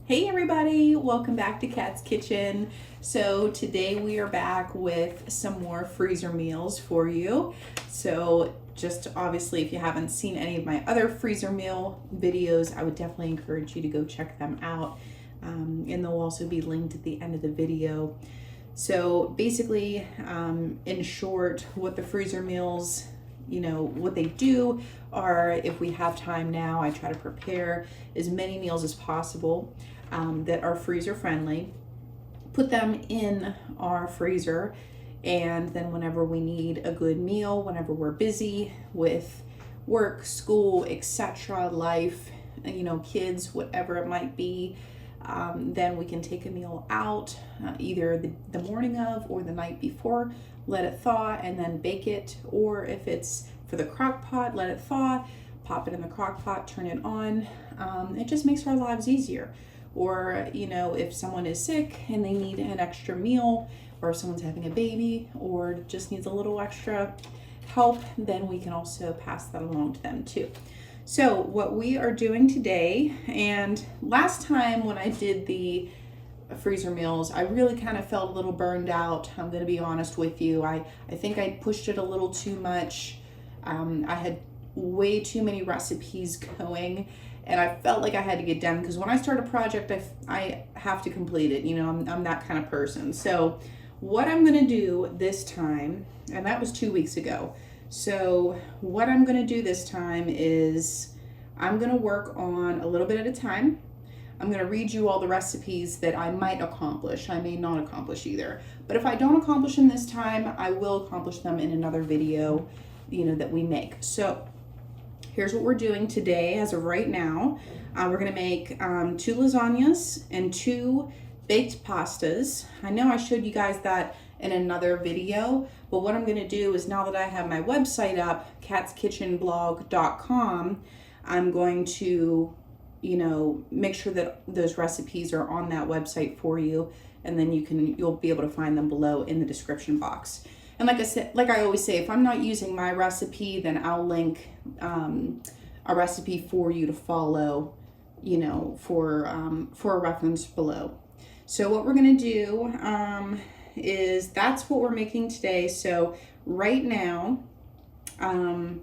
Hey everybody, welcome back to Kat's Kitchen. So today we are back with some more freezer meals for you. So just obviously if you haven't seen any of my other freezer meal videos, I would definitely encourage you to go check them out. And they'll also be linked at the end of the video. So basically, in short, what the freezer meals, what they do are, if we have time now, I try to prepare as many meals as possible that are freezer friendly, put them in our freezer, and then whenever we need a good meal, whenever we're busy with work, school, etc., life, kids, whatever it might be, then we can take a meal out either the morning of or the night before, let it thaw, and then bake it. Or if it's for the crock pot, let it thaw, pop it in the crock pot, turn it on. It just makes our lives easier. Or, if someone is sick and they need an extra meal, or if someone's having a baby or just needs a little extra help, then we can also pass that along to them too. So what we are doing today, and last time when I did the freezer meals, I really kind of felt a little burned out. I'm going to be honest with you. I think I pushed it a little too much. I had way too many recipes going, and I felt like I had to get done because when I start a project, I have to complete it. I'm that kind of person. So what I'm going to do this time, and that was 2 weeks ago. So what I'm going to do this time is I'm going to work on a little bit at a time. I'm going to read you all the recipes that I might accomplish. I may not accomplish either. But if I don't accomplish them this time, I will accomplish them in another video, that we make. So here's what we're doing today as of right now. We're going to make 2 lasagnas and 2 baked pastas. I know I showed you guys that in another video, but what I'm going to do is, now that I have my website up, catskitchenblog.com, I'm going to make sure that those recipes are on that website for you, and then you'll be able to find them below in the description box. And like I always say, if I'm not using my recipe, then I'll link a recipe for you to follow, for a reference below. So what we're going to do is, that's what we're making today. So right now, I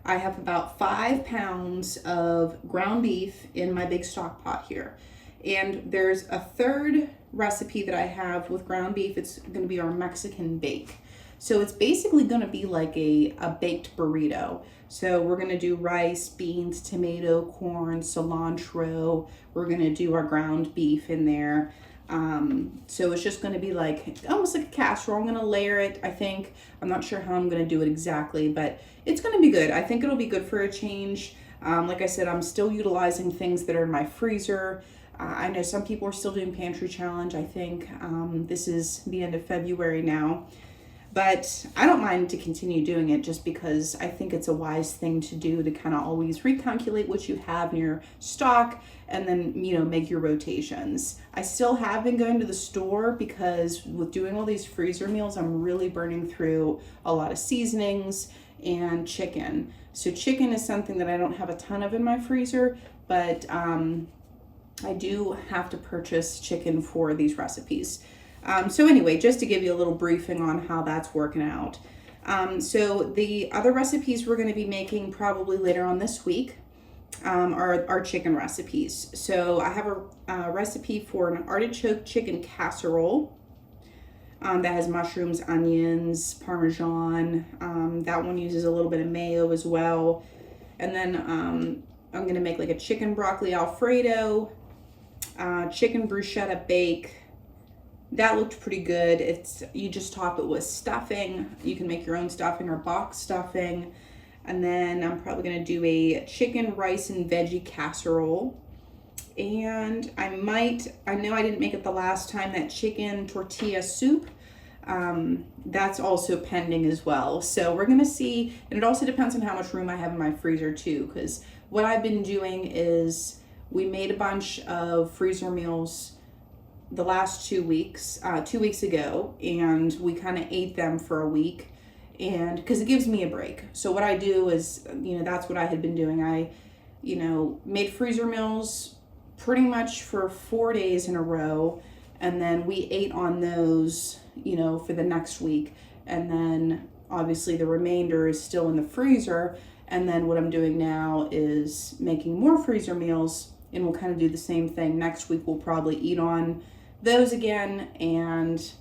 have about 5 pounds of ground beef in my big stock pot here. And there's a third recipe that I have with ground beef. It's going to be our Mexican bake. So it's basically going to be like a baked burrito. So we're going to do rice, beans, tomato, corn, cilantro. We're going to do our ground beef in there. So it's just going to be like almost like a casserole. I'm going to layer it, I think. I'm not sure how I'm going to do it exactly, but it's going to be good. I think it'll be good for a change. Like I said, I'm still utilizing things that are in my freezer. I know some people are still doing pantry challenge. I think this is the end of February now. But I don't mind to continue doing it, just because I think it's a wise thing to do, to kind of always recalculate what you have in your stock and then, make your rotations. I still have been going to the store because with doing all these freezer meals, I'm really burning through a lot of seasonings and chicken. So chicken is something that I don't have a ton of in my freezer, but I do have to purchase chicken for these recipes. So anyway, just to give you a little briefing on how that's working out. So the other recipes we're going to be making probably later on this week are our chicken recipes. So I have a recipe for an artichoke chicken casserole that has mushrooms, onions, Parmesan. That one uses a little bit of mayo as well. And then I'm going to make like a chicken broccoli Alfredo, chicken bruschetta bake. That looked pretty good. You just top it with stuffing. You can make your own stuffing or box stuffing. And then I'm probably going to do a chicken rice and veggie casserole. And I know I didn't make it the last time, that chicken tortilla soup. That's also pending as well. So we're going to see, and it also depends on how much room I have in my freezer too, because what I've been doing is, we made a bunch of freezer meals the last 2 weeks, 2 weeks ago, and we kind of ate them for a week, and because it gives me a break. So what I do is, that's what I had been doing. I, made freezer meals pretty much for 4 days in a row. And then we ate on those, you know, for the next week. And then obviously the remainder is still in the freezer. And then what I'm doing now is making more freezer meals, and we'll kind of do the same thing. Next week we'll probably eat on those again, and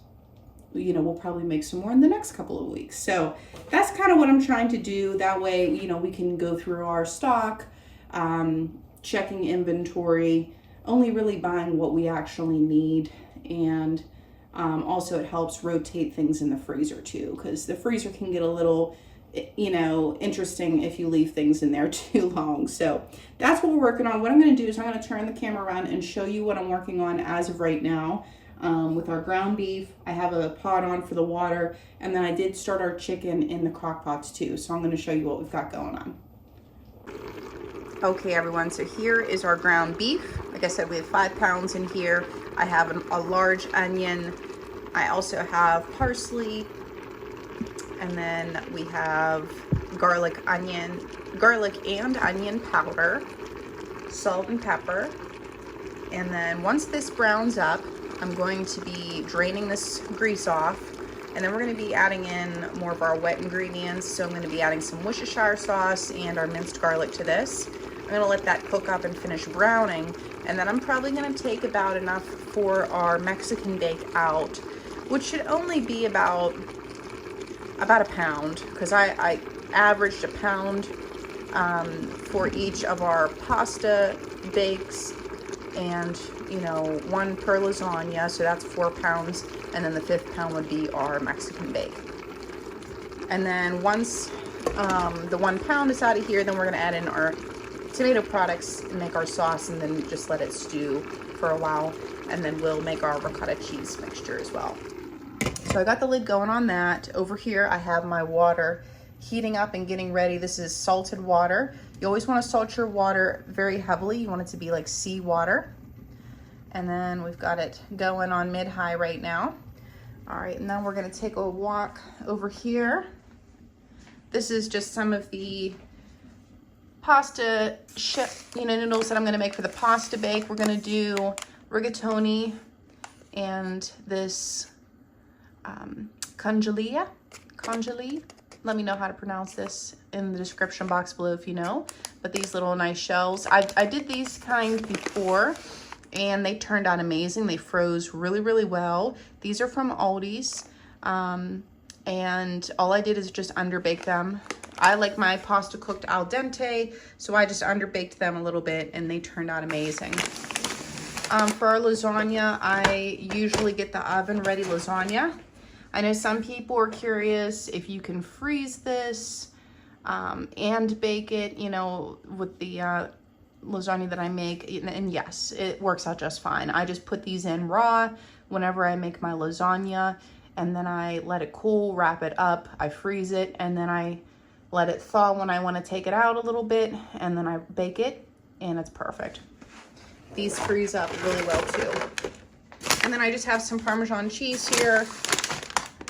you know, we'll probably make some more in the next couple of weeks. So that's kind of what I'm trying to do. That way, you know, we can go through our stock, checking inventory, only really buying what we actually need. And also it helps rotate things in the freezer too, because the freezer can get a little, you know, interesting if you leave things in there too long. So that's what we're working on. What I'm going to do is I'm going to turn the camera around and show you what I'm working on as of right now. With our ground beef, I have a pot on for the water, and then I did start our chicken in the crock pots too. So I'm going to show you what we've got going on. Okay, everyone, so here is our ground beef. Like I said, we have 5 pounds in here. I have a large onion. I also have parsley, and then we have garlic and onion powder, salt and pepper. And then once this browns up, I'm going to be draining this grease off, and then we're going to be adding in more of our wet ingredients. So I'm going to be adding some Worcestershire sauce and our minced garlic to this. I'm going to let that cook up and finish browning, and then I'm probably going to take about enough for our Mexican bake out, which should only be about a pound, because I averaged a pound for each of our pasta bakes, and you know, 1 per lasagna, so that's 4 pounds, and then the 5th pound would be our Mexican bake. And then once the 1 pound is out of here, then we're going to add in our tomato products and make our sauce, and then just let it stew for a while, and then we'll make our ricotta cheese mixture as well. So I got the lid going on that. Over here I have my water heating up and getting ready. This is salted water. You always want to salt your water very heavily. You want it to be like seawater. And then we've got it going on mid-high right now. All right, and now we're gonna take a walk over here. This is just some of the pasta noodles that I'm gonna make for the pasta bake. We're gonna do rigatoni and this congeli. Let me know how to pronounce this in the description box below if you know. But these little nice shells, I did these kind before, and they turned out amazing. They froze really, really well. These are from Aldi's, and all I did is just underbake them. I like my pasta cooked al dente, so I just underbaked them a little bit, and they turned out amazing. For our lasagna, I usually get the oven-ready lasagna. I know some people are curious if you can freeze this and bake it, you know, with the lasagna that I make, and yes, it works out just fine. I just put these in raw whenever I make my lasagna, and then I let it cool, wrap it up, I freeze it, and then I let it thaw when I want to take it out a little bit, and then I bake it, and it's perfect. These freeze up really well too. And then I just have some Parmesan cheese here.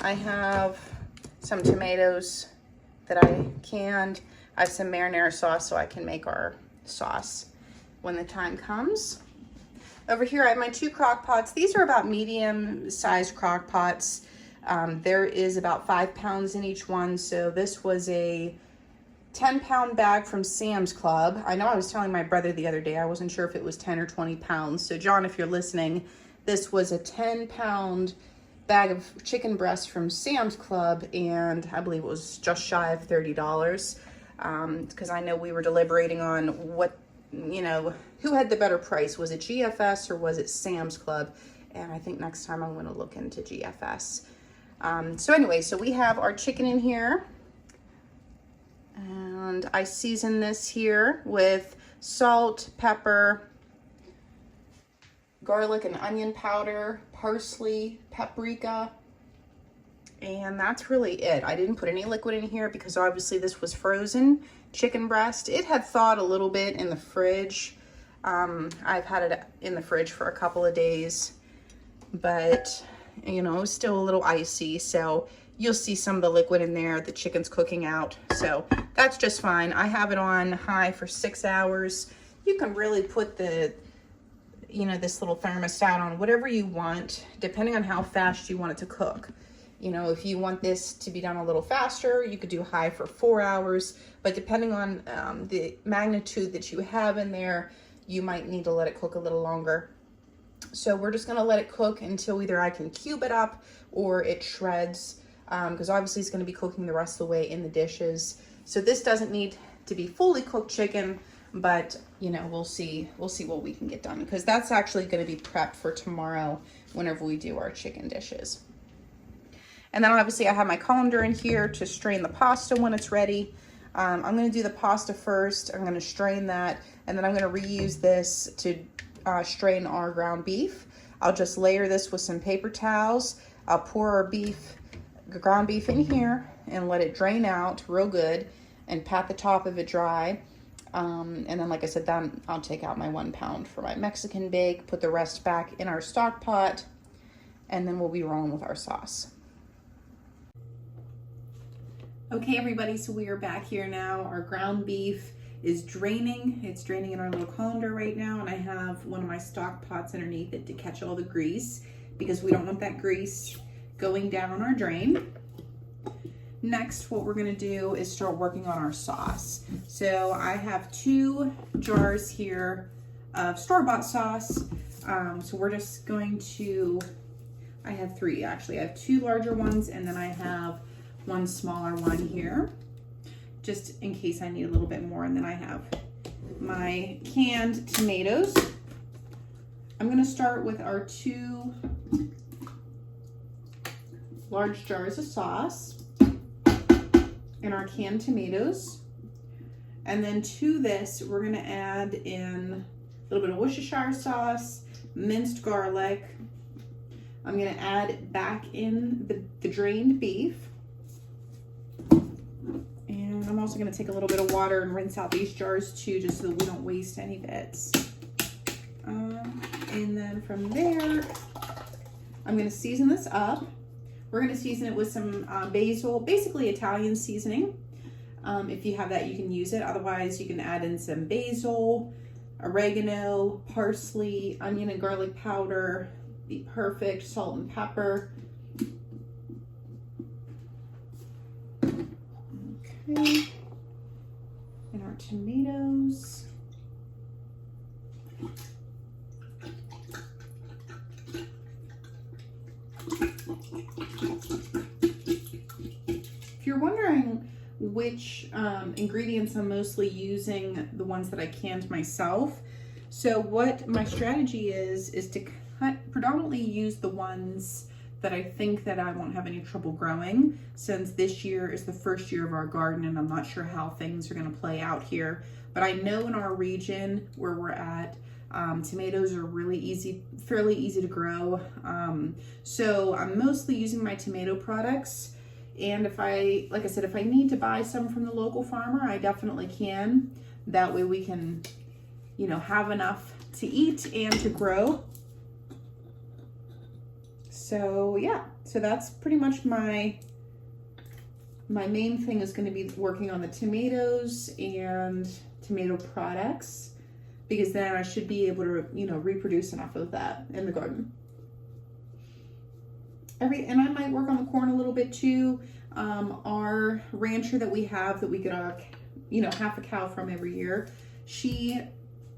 I have some tomatoes that I canned. I have some marinara sauce so I can make our sauce when the time comes. Over here I have my 2 crock pots. These are about medium-sized crock pots. There is about 5 pounds in each one, so this was a 10-pound bag from Sam's Club. I know I was telling my brother the other day, I wasn't sure if it was 10 or 20 pounds. So John, if you're listening, this was a 10-pound bag of chicken breasts from Sam's Club, and I believe it was just shy of $30. Because I know we were deliberating on what, you know, who had the better price. Was it GFS or was it Sam's Club? And I think next time I'm going to look into GFS. So anyway, so we have our chicken in here, and I season this here with salt, pepper, garlic and onion powder, parsley, paprika, and that's really it. I didn't put any liquid in here because obviously this was frozen chicken breast. It had thawed a little bit in the fridge. I've had it in the fridge for a couple of days, but you know, it's still a little icy, so you'll see some of the liquid in there. The chicken's cooking out, so that's just fine. I have it on high for 6 hours. You can really put the you know, this little thermostat on whatever you want, depending on how fast you want it to cook. You know, if you want this to be done a little faster, you could do high for 4 hours, but depending on the magnitude that you have in there, you might need to let it cook a little longer. So we're just gonna let it cook until either I can cube it up or it shreds, because obviously it's gonna be cooking the rest of the way in the dishes. So this doesn't need to be fully cooked chicken, but you know, we'll see what we can get done, because that's actually gonna be prepped for tomorrow whenever we do our chicken dishes. And then obviously I have my colander in here to strain the pasta when it's ready. I'm gonna do the pasta first. I'm gonna strain that, and then I'm gonna reuse this to strain our ground beef. I'll just layer this with some paper towels. I'll pour our ground beef in here and let it drain out real good and pat the top of it dry. And then, like I said, then I'll take out my 1 pound for my Mexican bake, put the rest back in our stock pot, and then we'll be rolling with our sauce. Okay, everybody, so we are back here now. Our ground beef is draining. It's draining in our little colander right now, and I have one of my stock pots underneath it to catch all the grease, because we don't want that grease going down our drain. Next, what we're gonna do is start working on our sauce. So I have 2 jars here of store-bought sauce. So we're just going to, I have 3 actually. I have 2 larger ones, and then I have 1 smaller one here, just in case I need a little bit more. And then I have my canned tomatoes. I'm gonna start with our 2 large jars of sauce and our canned tomatoes. And then to this, we're gonna add in a little bit of Worcestershire sauce, minced garlic. I'm gonna add back in the drained beef. And I'm also gonna take a little bit of water and rinse out these jars too, just so that we don't waste any bits. And then from there, I'm gonna season this up. We're gonna season it with some basil, basically Italian seasoning. If you have that, you can use it. Otherwise, you can add in some basil, oregano, parsley, onion and garlic powder, be perfect, salt and pepper. Okay, and our tomatoes. If you're wondering which ingredients I'm mostly using, the ones that I canned myself. So what my strategy is to predominantly use the ones that I think that I won't have any trouble growing, since this year is the first year of our garden and I'm not sure how things are gonna play out here. But I know in our region where we're at, tomatoes are really fairly easy to grow. So I'm mostly using my tomato products. And like I said, if I need to buy some from the local farmer, I definitely can. That way we can, you know, have enough to eat and to grow. So yeah, so that's pretty much my main thing is going to be working on the tomatoes and tomato products, because then I should be able to, you know, reproduce enough of that in the garden. And I might work on the corn a little bit too. Our rancher that we have, that we get our, you know, half a cow from every year, she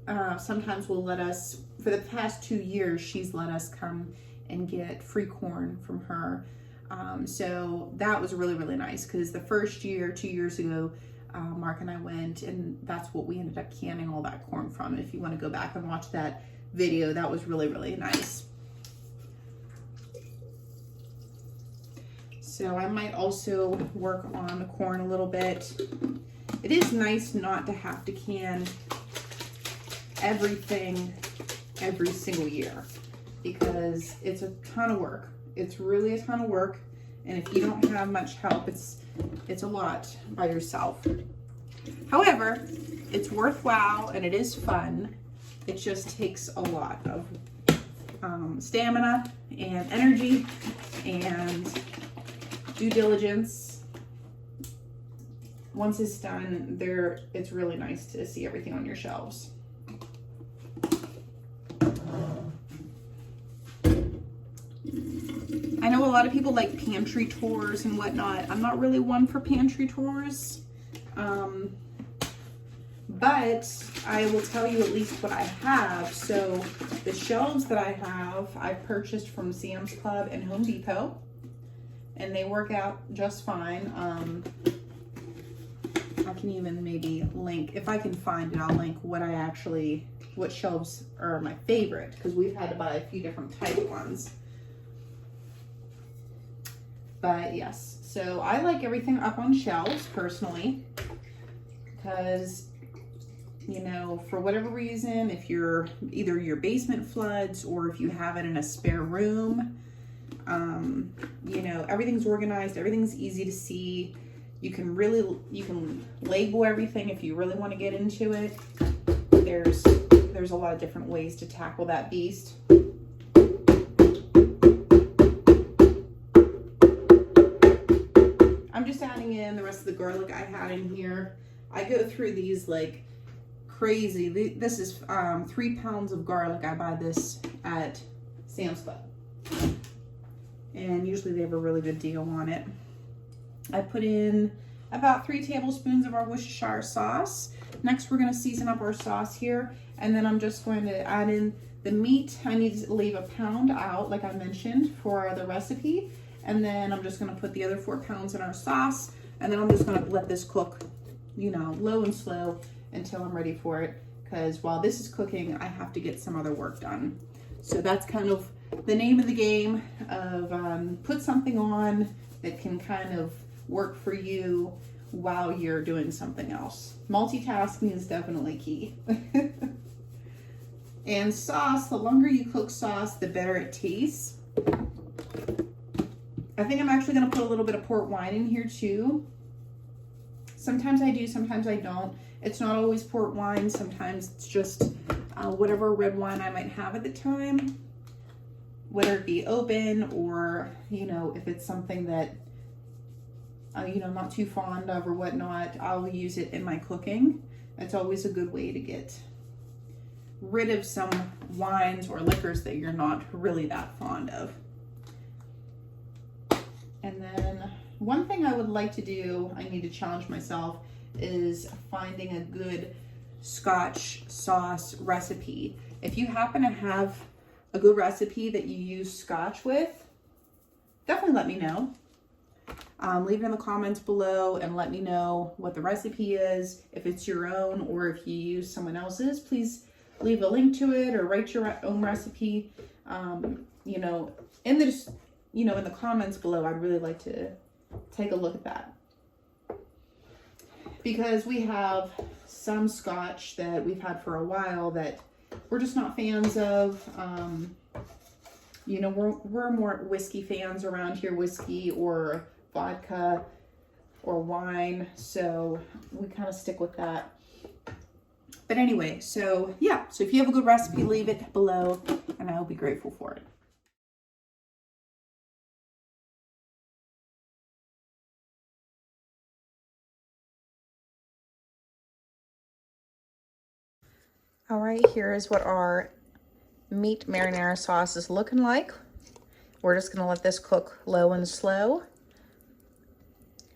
sometimes will let us, for the past 2 years, she's let us come and get free corn from her. So that was really, really nice, because the first year, 2 years ago, Mark and I went, and that's what we ended up canning all that corn from. And if you want to go back and watch that video, that was really, really nice. So I might also work on the corn a little bit. It is nice not to have to can everything every single year, because it's a ton of work. It's really a ton of work. And if you don't have much help, it's a lot by yourself. However, it's worthwhile and it is fun. It just takes a lot of stamina and energy and due diligence. Once it's done, it's really nice to see everything on your shelves. lot of people like pantry tours and whatnot. I'm not really one for pantry tours. But I will tell you at least what I have. So the shelves that I have, I purchased from Sam's Club and Home Depot, and they work out just fine. I can even maybe link, if I can find it, I'll link what shelves are my favorite, because we've had to buy a few different type ones. But yes, so I like everything up on shelves personally, because, you know, for whatever reason, if you're either your basement floods or if you have it in a spare room, you know, everything's organized, everything's easy to see. You can label everything if you really want to get into it. There's a lot of different ways to tackle that beast. I'm just adding in the rest of the garlic I had in here. I go through these like crazy. This is 3 pounds of garlic. I buy this at Sam's Club, and usually they have a really good deal on it. I put in about 3 tablespoons of our Worcestershire sauce. Next, we're going to season up our sauce here, and then I'm just going to add in the meat. I need to leave a pound out, like I mentioned, for the recipe, and then I'm just going to put the other 4 pounds in our sauce, and then I'm just going to let this cook, you know, low and slow until I'm ready for it, because while this is cooking, I have to get some other work done. So that's kind of the name of the game of put something on that can kind of work for you while you're doing something else. Multitasking is definitely key. And sauce, the longer you cook sauce, the better it tastes. I think I'm actually going to put a little bit of port wine in here too. Sometimes I do, sometimes I don't. It's not always port wine. Sometimes it's just whatever red wine I might have at the time, whether it be open or, you know, if it's something that you know, I'm not too fond of or whatnot, I'll use it in my cooking. It's always a good way to get rid of some wines or liquors that you're not really that fond of. And then one thing I would like to do, I need to challenge myself, is finding a good Scotch sauce recipe. If you happen to have a good recipe that you use Scotch with, definitely let me know. Leave it in the comments below and let me know what the recipe is. If it's your own or if you use someone else's, please leave a link to it or write your own recipe. You know, in the comments below, I'd really like to take a look at that, because we have some Scotch that we've had for a while that we're just not fans of. You know, we're more whiskey fans around here, whiskey or vodka or wine, so we kind of stick with that. But anyway, so yeah, so if you have a good recipe, leave it below and I will be grateful for it. All right, here is what our meat marinara sauce is looking like. We're just gonna let this cook low and slow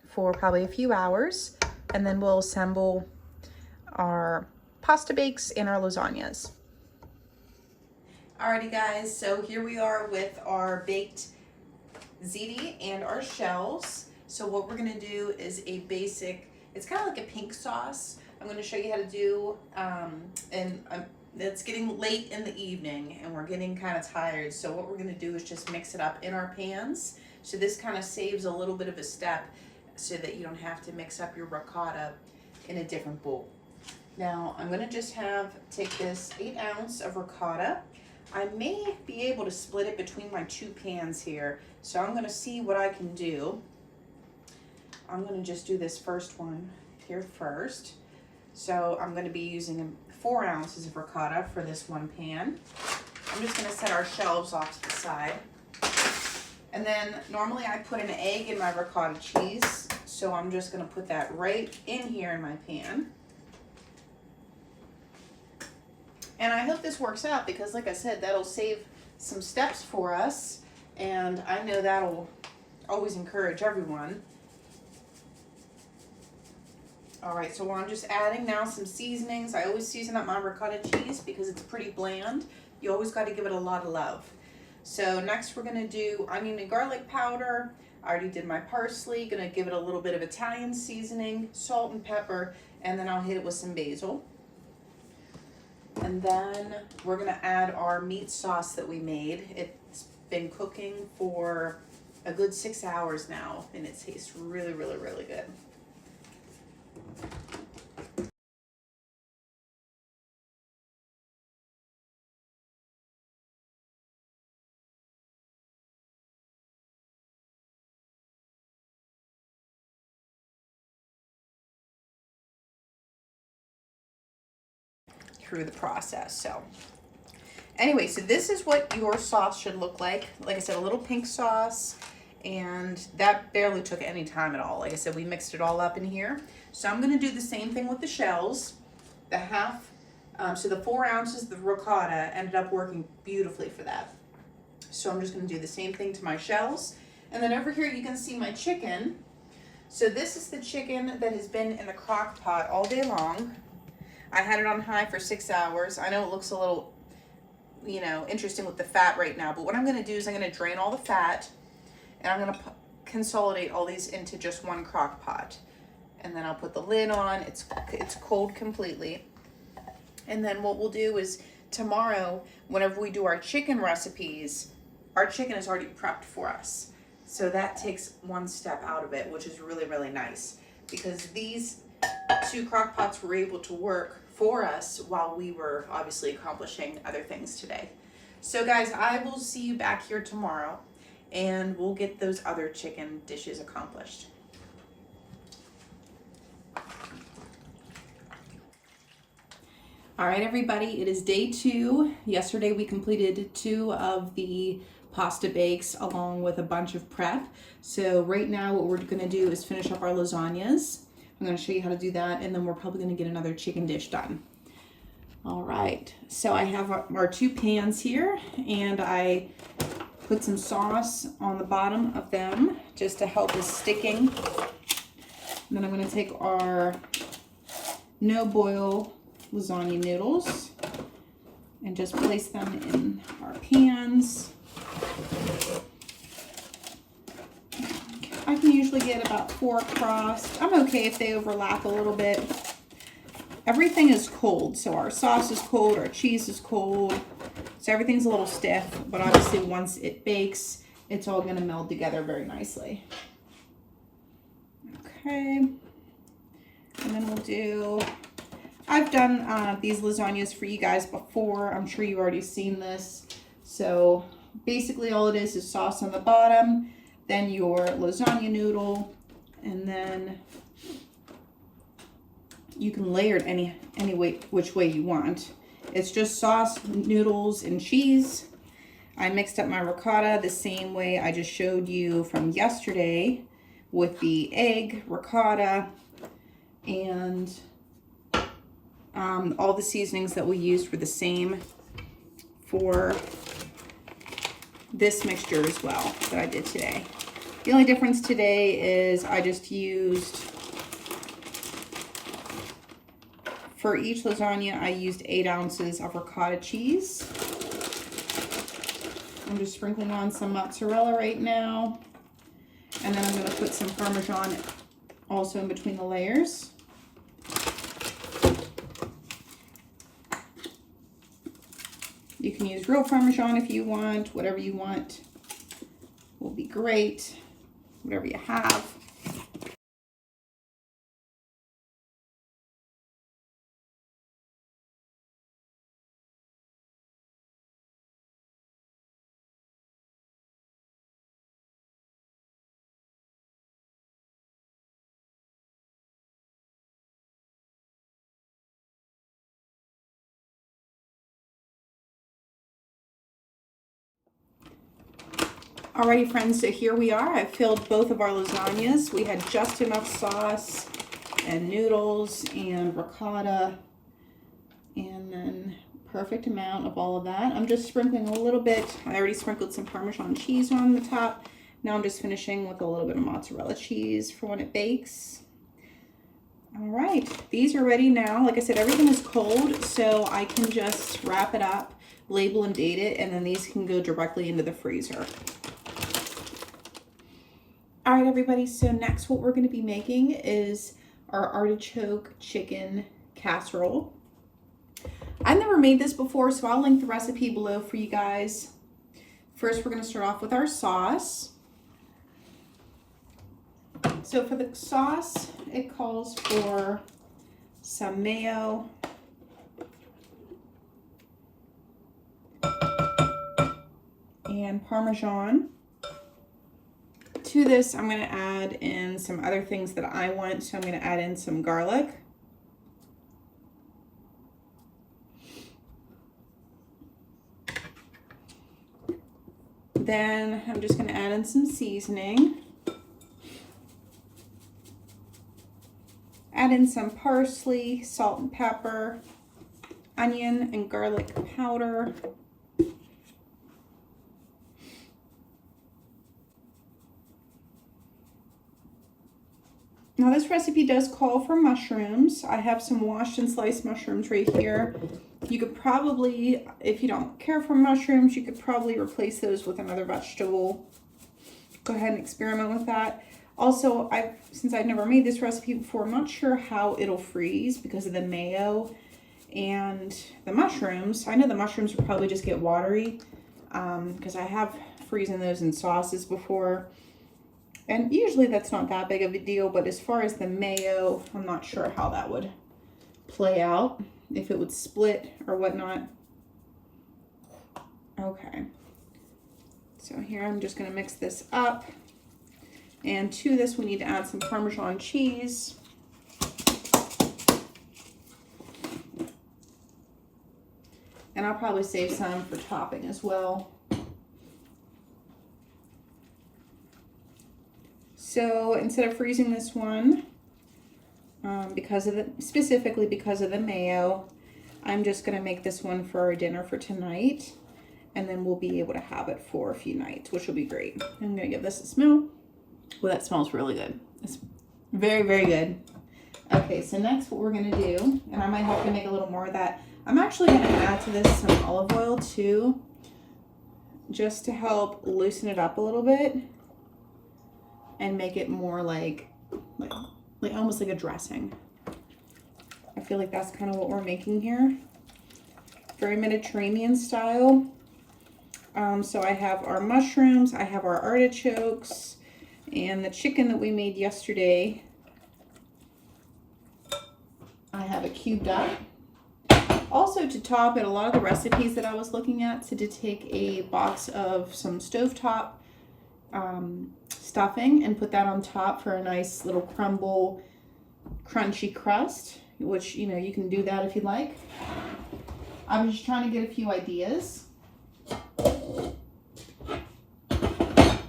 for probably a few hours, and then we'll assemble our pasta bakes and our lasagnas. Alrighty guys, so here we are with our baked ziti and our shells. So what we're gonna do is a basic, it's kind of like a pink sauce. I'm gonna show you how to do, and it's getting late in the evening and we're getting kind of tired. So what we're gonna do is just mix it up in our pans. So this kind of saves a little bit of a step so that you don't have to mix up your ricotta in a different bowl. Now I'm gonna just take this 8 ounce of ricotta. I may be able to split it between my 2 pans here. So I'm gonna see what I can do. I'm gonna just do this first one here first. So I'm gonna be using 4 ounces of ricotta for this one pan. I'm just gonna set our shelves off to the side. And then normally I put an egg in my ricotta cheese. So I'm just gonna put that right in here in my pan. And I hope this works out because like I said, that'll save some steps for us And I know that'll always encourage everyone. All right, so I'm just adding now some seasonings. I always season up my ricotta cheese because it's pretty bland. You always got to give it a lot of love. So next we're gonna do onion and garlic powder. I already did my parsley. Gonna give it a little bit of Italian seasoning, salt and pepper, and then I'll hit it with some basil. And then we're gonna add our meat sauce that we made. It's been cooking for a good 6 hours now, and it tastes really, really, really good. Through the process. So anyway, so this is what your sauce should look like. Like I said, a little pink sauce, and that barely took any time at all. Like I said, we mixed it all up in here. So I'm going to do the same thing with the shells. So the 4 ounces of the ricotta ended up working beautifully for that. So I'm just going to do the same thing to my shells. And then over here you can see my chicken. So this is the chicken that has been in the crock pot all day long. I had it on high for 6 hours. I know it looks a little, interesting with the fat right now, but what I'm gonna do is I'm gonna drain all the fat, and I'm gonna consolidate all these into just one crock pot. And then I'll put the lid on. It's cold completely. And then what we'll do is tomorrow, whenever we do our chicken recipes, our chicken is already prepped for us. So that takes one step out of it, which is really, really nice, because these 2 crock pots were able to work for us while we were obviously accomplishing other things today. So guys, I will see you back here tomorrow, and we'll get those other chicken dishes accomplished. All right, everybody, it is day 2. Yesterday we completed 2 of the pasta bakes along with a bunch of prep. So right now what we're gonna do is finish up our lasagnas. I'm going to show you how to do that, and then we're probably going to get another chicken dish done. All right, so I have our 2 pans here, and I put some sauce on the bottom of them just to help with sticking. And then I'm going to take our no-boil lasagna noodles and just place them in our pans. I can usually get about 4 across. I'm okay if they overlap a little bit. Everything is cold, so our sauce is cold, our cheese is cold, so everything's a little stiff, but obviously once it bakes, it's all gonna meld together very nicely. Okay, and then we'll do, I've done these lasagnas for you guys before. I'm sure you've already seen this. So basically all it is sauce on the bottom, then your lasagna noodle, and then you can layer it any way, which way you want. It's just sauce, noodles, and cheese. I mixed up my ricotta the same way I just showed you from yesterday with the egg, ricotta, and all the seasonings that we used were the same for this mixture as well that I did today. The only difference today is I just used, for each lasagna, I used 8 ounces of ricotta cheese. I'm just sprinkling on some mozzarella right now. And then I'm going to put some Parmesan also in between the layers. You can use real Parmesan if you want. Whatever you want will be great. Whatever you have. Alrighty friends, so here we are. I've filled both of our lasagnas. We had just enough sauce and noodles and ricotta and then perfect amount of all of that. I'm just sprinkling a little bit. I already sprinkled some Parmesan cheese on the top. Now I'm just finishing with a little bit of mozzarella cheese for when it bakes. All right, these are ready now. Like I said, everything is cold, so I can just wrap it up, label and date it, and then these can go directly into the freezer. All right, everybody, so next what we're gonna be making is our artichoke chicken casserole. I've never made this before, so I'll link the recipe below for you guys. First, we're gonna start off with our sauce. So for the sauce, it calls for some mayo, and Parmesan. To this, I'm going to add in some other things that I want. So I'm going to add in some garlic. Then I'm just going to add in some seasoning. Add in some parsley, salt and pepper, onion and garlic powder. Now this recipe does call for mushrooms. I have some washed and sliced mushrooms right here. You could probably, if you don't care for mushrooms, you could probably replace those with another vegetable. Go ahead and experiment with that. Also, since I've never made this recipe before, I'm not sure how it'll freeze because of the mayo and the mushrooms. I know the mushrooms will probably just get watery because I have freezing those in sauces before. And usually that's not that big of a deal, but as far as the mayo, I'm not sure how that would play out, if it would split or whatnot. Okay. So here I'm just gonna mix this up. And to this, we need to add some Parmesan cheese. And I'll probably save some for topping as well. So instead of freezing this one, specifically because of the mayo, I'm just gonna make this one for our dinner for tonight. And then we'll be able to have it for a few nights, which will be great. I'm gonna give this a smell. Well, that smells really good. It's very, very good. Okay, so next what we're gonna do, and I might have to make a little more of that, I'm actually gonna add to this some olive oil too, just to help loosen it up a little bit and make it more like almost like a dressing. I feel like that's kind of what we're making here. Very Mediterranean style. So I have our mushrooms, I have our artichokes, and the chicken that we made yesterday, I have it cubed up. Also to top it, a lot of the recipes that I was looking at said to take a box of some stovetop stuffing and put that on top for a nice little crumble, crunchy crust, which, you know, you can do that if you like. I was just trying to get a few ideas.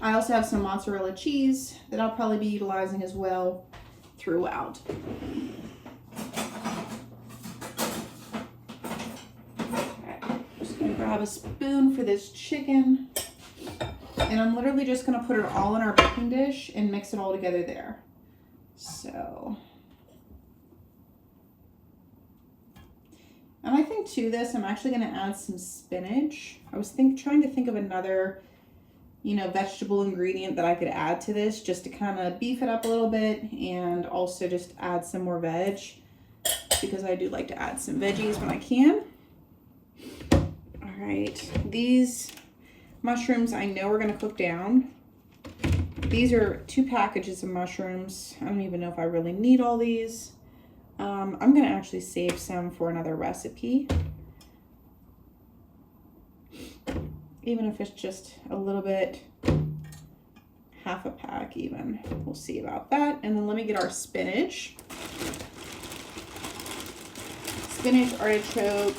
I also have some mozzarella cheese that I'll probably be utilizing as well throughout. Okay, just gonna grab a spoon for this chicken. And I'm literally just gonna put it all in our baking dish and mix it all together there. So, and I think to this, I'm actually gonna add some spinach. I was trying to think of another, you know, vegetable ingredient that I could add to this just to kind of beef it up a little bit and also just add some more veg because I do like to add some veggies when I can. All right, these mushrooms I know we're gonna cook down. These are 2 packages of mushrooms. I don't even know if I really need all these. I'm gonna actually save some for another recipe. Even if it's just a little bit, half a pack even. We'll see about that. And then let me get our spinach. Spinach, artichoke,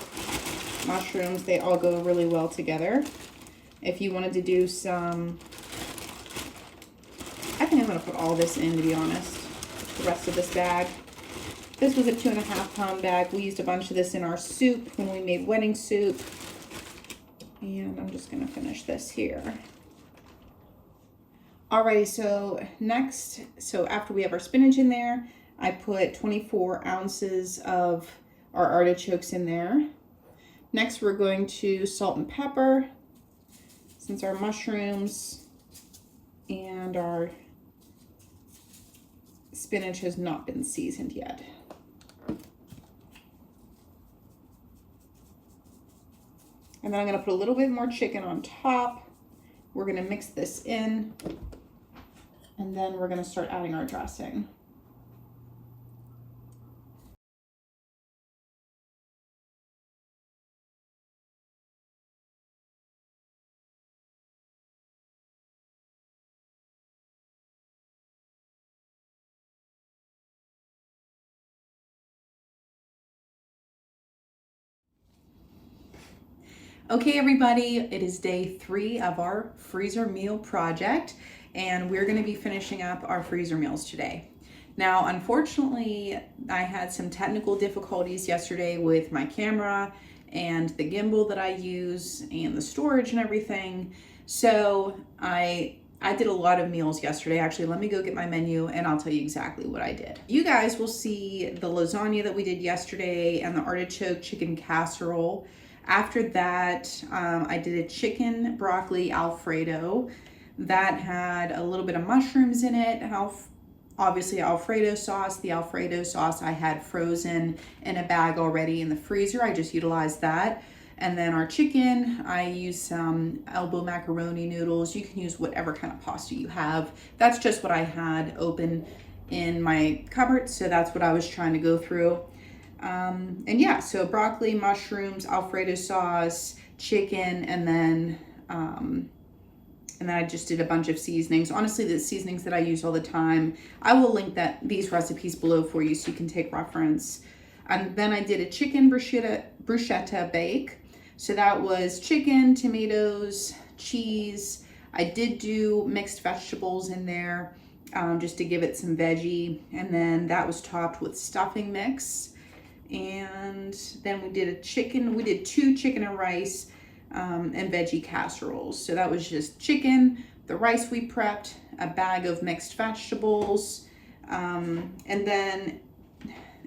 mushrooms, they all go really well together. If you wanted to do some, I think I'm gonna put all this in, to be honest, the rest of this bag. This was a 2.5 pound bag. We used a bunch of this in our soup when we made wedding soup. And I'm just gonna finish this here. Alrighty, so next, after we have our spinach in there, I put 24 ounces of our artichokes in there. Next, we're going to salt and pepper, since our mushrooms and our spinach has not been seasoned yet. And then I'm gonna put a little bit more chicken on top. We're gonna mix this in, and then we're gonna start adding our dressing. Okay, everybody, it is day 3 of our freezer meal project, and we're going to be finishing up our freezer meals today. Now, unfortunately, I had some technical difficulties yesterday with my camera and the gimbal that I use and the storage and everything. So I did a lot of meals yesterday. Actually, let me go get my menu and I'll tell you exactly what I did. You guys will see the lasagna that we did yesterday and the artichoke chicken casserole. After that, I did a chicken broccoli Alfredo that had a little bit of mushrooms in it. Obviously Alfredo sauce. The Alfredo sauce I had frozen in a bag already in the freezer. I just utilized that. And then our chicken, I used some elbow macaroni noodles. You can use whatever kind of pasta you have. That's just what I had open in my cupboard, so that's what I was trying to go through. And yeah, so broccoli, mushrooms, Alfredo sauce, chicken, and then I just did a bunch of seasonings. Honestly, the seasonings that I use all the time, I will link these recipes below for you so you can take reference. And then I did a chicken bruschetta bake. So that was chicken, tomatoes, cheese. I did do mixed vegetables in there just to give it some veggie. And then that was topped with stuffing mix. And then we did 2 chicken and rice and veggie casseroles. So that was just chicken, the rice we prepped, a bag of mixed vegetables, and then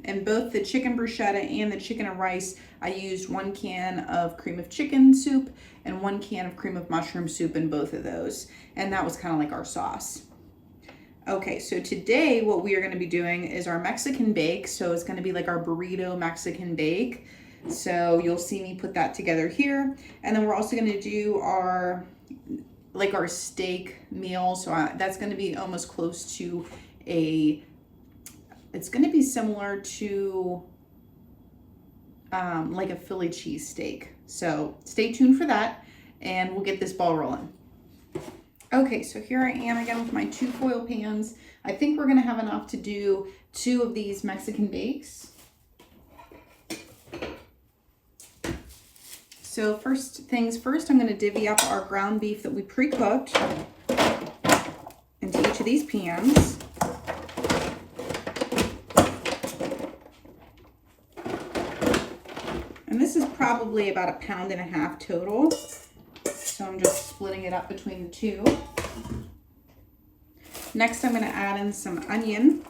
in both the chicken bruschetta and the chicken and rice, I used 1 can of cream of chicken soup and 1 can of cream of mushroom soup in both of those. And that was kind of like our sauce. Okay, so today what we are going to be doing is our Mexican bake. So it's going to be like our burrito Mexican bake. So you'll see me put that together here. And then we're also going to do our steak meal. So that's going to be almost close to it's going to be similar to like a Philly cheesesteak. So stay tuned for that and we'll get this ball rolling. Okay, so here I am again with my 2 foil pans. I think we're gonna have enough to do 2 of these Mexican bakes. So first things first, I'm gonna divvy up our ground beef that we pre-cooked into each of these pans. And this is probably about 1.5 pounds total. So I'm just splitting it up between the 2. Next, I'm going to add in some onion.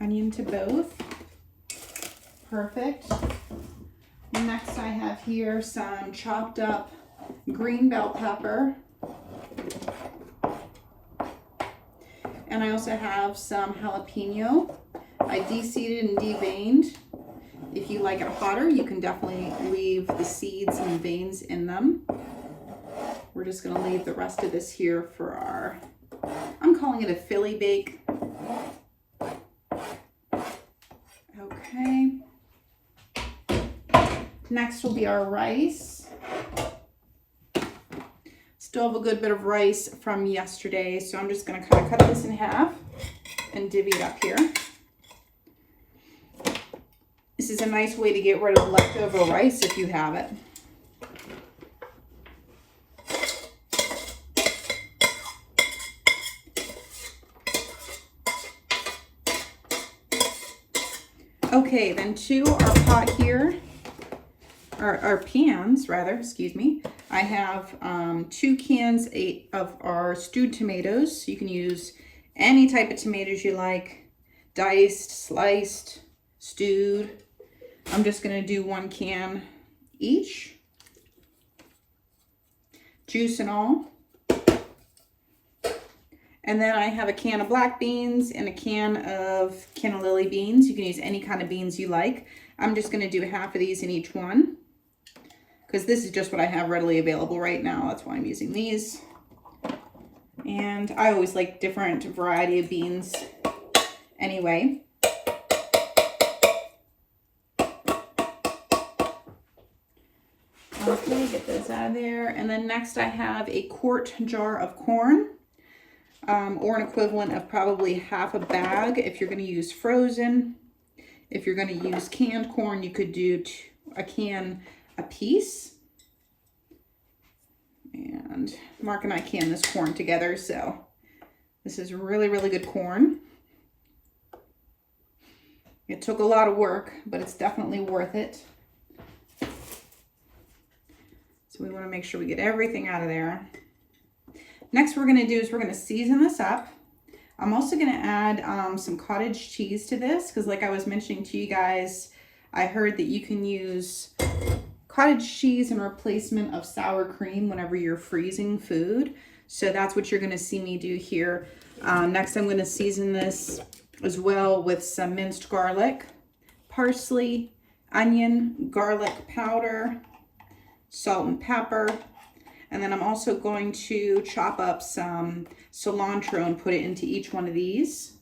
Onion to both. Perfect. Next, I have here some chopped up green bell pepper. And I also have some jalapeno. I de-seeded and de-veined. If you like it hotter, you can definitely leave the seeds and veins in them. We're just going to leave the rest of this here for our, I'm calling it a Philly bake. Okay. Next will be our rice. Still have a good bit of rice from yesterday, so I'm just going to kind of cut this in half and divvy it up here. This is a nice way to get rid of leftover rice if you have it. Okay, then to our pot here, our pans rather, excuse me. I have 2 cans of our stewed tomatoes. You can use any type of tomatoes you like, diced, sliced, stewed. I'm just gonna do 1 can each, juice and all. And then I have a can of black beans and a can of canna lily beans. You can use any kind of beans you like. I'm just gonna do half of these in each one, because this is just what I have readily available right now. That's why I'm using these. And I always like different variety of beans anyway. Okay, get those out of there. And then next I have a quart jar of corn, or an equivalent of probably half a bag if you're gonna use frozen. If you're gonna use canned corn, you could do a can a piece. And Mark and I can this corn together, so this is really, really good corn. It took a lot of work, but it's definitely worth it. So we want to make sure we get everything out of there. Next we're going to do is we're going to season this up. I'm also going to add some cottage cheese to this, because like I was mentioning to you guys, I heard that you can use cottage cheese in replacement of sour cream whenever you're freezing food. So that's what you're going to see me do here. Next I'm going to season this as well with some minced garlic, parsley, onion, garlic powder, salt and pepper. And then I'm also going to chop up some cilantro and put it into each one of these.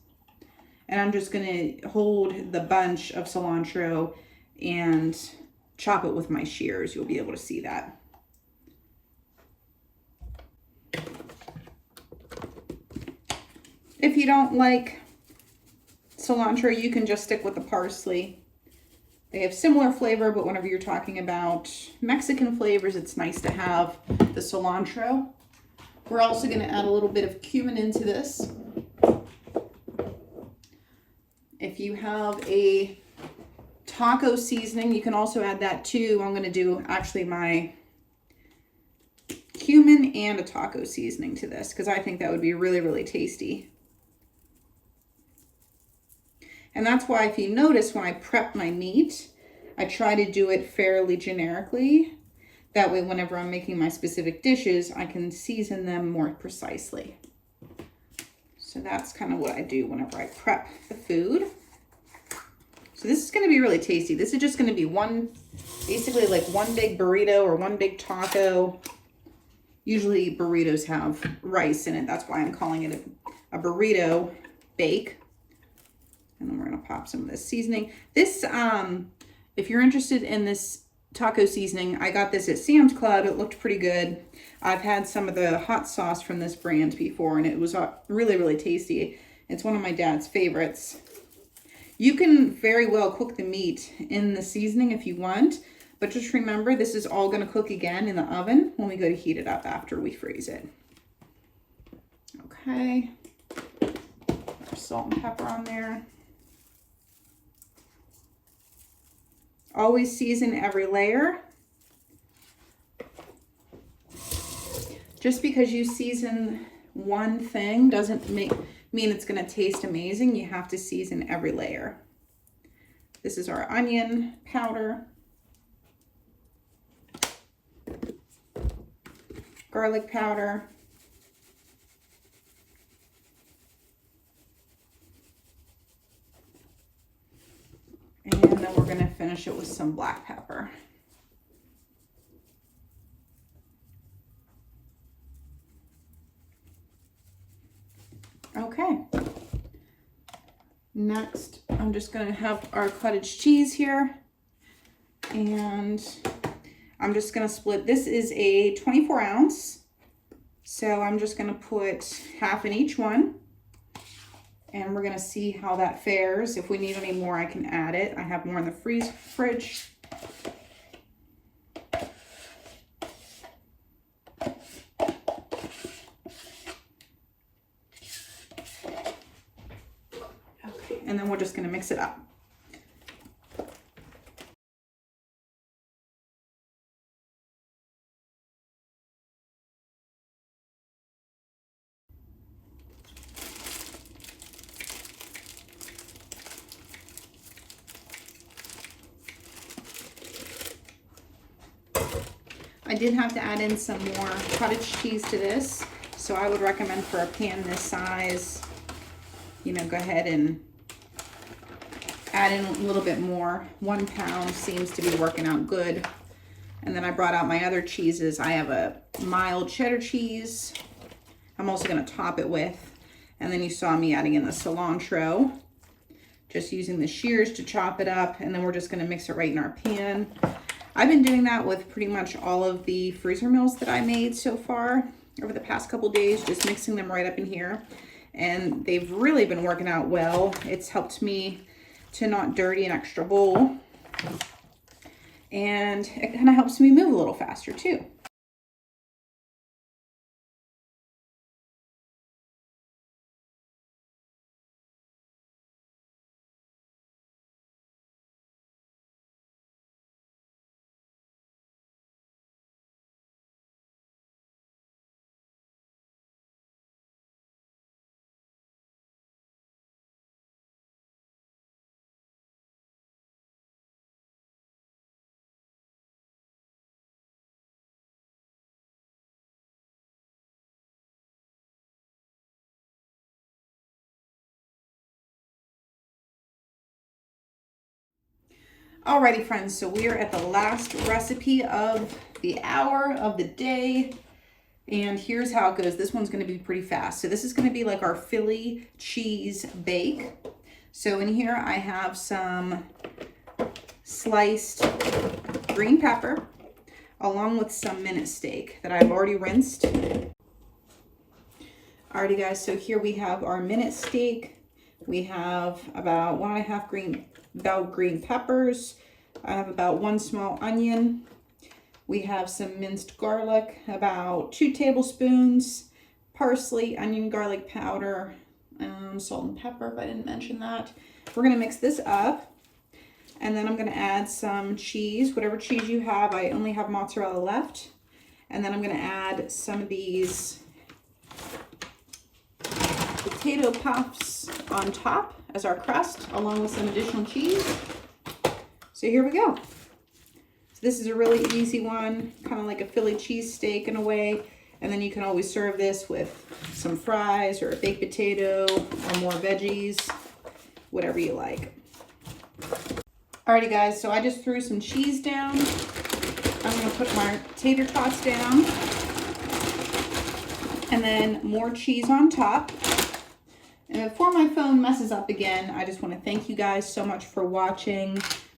And I'm just going to hold the bunch of cilantro and chop it with my shears. You'll be able to see that. If you don't like cilantro, you can just stick with the parsley. They have similar flavor, but whenever you're talking about Mexican flavors, it's nice to have the cilantro. We're also going to add a little bit of cumin into this. If you have a taco seasoning, you can also add that too. I'm going to do actually my cumin and a taco seasoning to this, because I think that would be really, really tasty. And that's why, if you notice, when I prep my meat, I try to do it fairly generically. That way, whenever I'm making my specific dishes, I can season them more precisely. So that's kind of what I do whenever I prep the food. So this is going to be really tasty. This is just going to be basically like one big burrito or one big taco. Usually burritos have rice in it. That's why I'm calling it a burrito bake. And then we're going to pop some of this seasoning. This, if you're interested in this taco seasoning, I got this at Sam's Club. It looked pretty good. I've had some of the hot sauce from this brand before, and it was really, really tasty. It's one of my dad's favorites. You can very well cook the meat in the seasoning if you want, but just remember, this is all going to cook again in the oven when we go to heat it up after we freeze it. Okay. Our salt and pepper on there. Always season every layer. Just because you season one thing doesn't mean it's going to taste amazing. You have to season every layer. This is our onion powder, garlic powder, and then we're going to finish it with some black pepper. Okay. Next, I'm just going to have our cottage cheese here. And I'm just going to split. This is a 24 ounce. So I'm just going to put half in each one. And we're going to see how that fares. If we need any more, I can add it. I have more in the fridge. Okay, and then we're just going to mix it up. I did have to add in some more cottage cheese to this. So I would recommend for a pan this size, you know, go ahead and add in a little bit more. 1 pound seems to be working out good. And then I brought out my other cheeses. I have a mild cheddar cheese. I'm also gonna top it with. And then you saw me adding in the cilantro. Just using the shears to chop it up. And then we're just gonna mix it right in our pan. I've been doing that with pretty much all of the freezer meals that I made so far over the past couple days, just mixing them right up in here. And they've really been working out well. It's helped me to not dirty an extra bowl. And it kind of helps me move a little faster too. Alrighty friends, so we are at the last recipe of the hour of the day. And here's how it goes. This one's gonna be pretty fast. So this is gonna be like our Philly cheese bake. So in here I have some sliced green pepper along with some minute steak that I've already rinsed. Alrighty guys, so here we have our minute steak. We have about 1.5 green peppers. I have about 1 small onion. We have some minced garlic, about 2 tablespoons, parsley, onion, garlic powder, salt and pepper if I didn't mention that. We're gonna mix this up. And then I'm gonna add some cheese, whatever cheese you have. I only have mozzarella left. And then I'm gonna add some of these potato puffs on top as our crust, along with some additional cheese. So here we go. So this is a really easy one, kind of like a Philly cheesesteak in a way. And then you can always serve this with some fries or a baked potato or more veggies, whatever you like. Alrighty guys, so I just threw some cheese down. I'm gonna put my tater tots down. And then more cheese on top. And before my phone messes up again, I just want to thank you guys so much for watching.